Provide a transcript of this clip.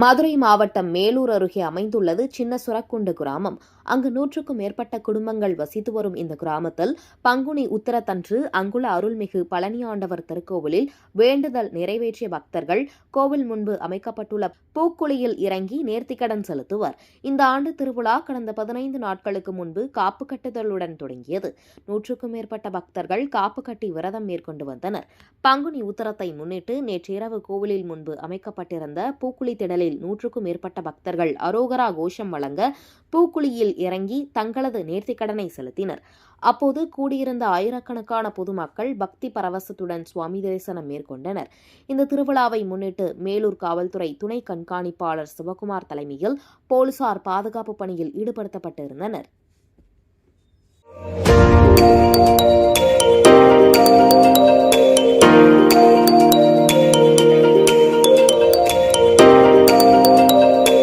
மதுரை மாவட்டம் மேலூர் அருகே அமைந்துள்ளது சின்ன சுரக்குண்டு கிராமம். அங்கு 100க்கும் மேற்பட்ட குடும்பங்கள் வசித்து வரும் இந்த கிராமத்தில் பங்குனி உத்திரத்தன்று அங்குள்ள அருள்மிகு பழனியாண்டவர் திருக்கோவிலில் வேண்டுதல் நிறைவேற்றிய பக்தர்கள் கோவில் முன்பு அமைக்கப்பட்டுள்ள பூக்குழியில் இறங்கி நேர்த்திக்கடன் செலுத்துவர். இந்த ஆண்டு திருவிழா கடந்த 15 நாட்களுக்கு முன்பு காப்பு கட்டுதலுடன் தொடங்கியது. 100க்கும் மேற்பட்ட பக்தர்கள் காப்பு கட்டி விரதம் மேற்கொண்டு வந்தனர். பங்குனி உத்திரத்தை முன்னிட்டு நேற்றிரவு கோவிலில் முன்பு அமைக்கப்பட்டிருந்த பூக்குழி திடலில் 100க்கும் மேற்பட்ட பக்தர்கள் அரோகரா கோஷம் வழங்க பூக்குழியில் இறங்கி தங்களது நேர்த்திக்கடனை செலுத்தினர். அப்போது கூடியிருந்த ஆயிரக்கணக்கான பொதுமக்கள் பக்தி பரவசத்துடன் சுவாமி தரிசனம் மேற்கொண்டனர். இந்த திருவிழாவை முன்னிட்டு மேலூர் காவல்துறை துணை கண்காணிப்பாளர் சிவகுமார் தலைமையில் போலீசார் பாதுகாப்பு பணியில் ஈடுபடுத்தப்பட்டிருந்தனர்.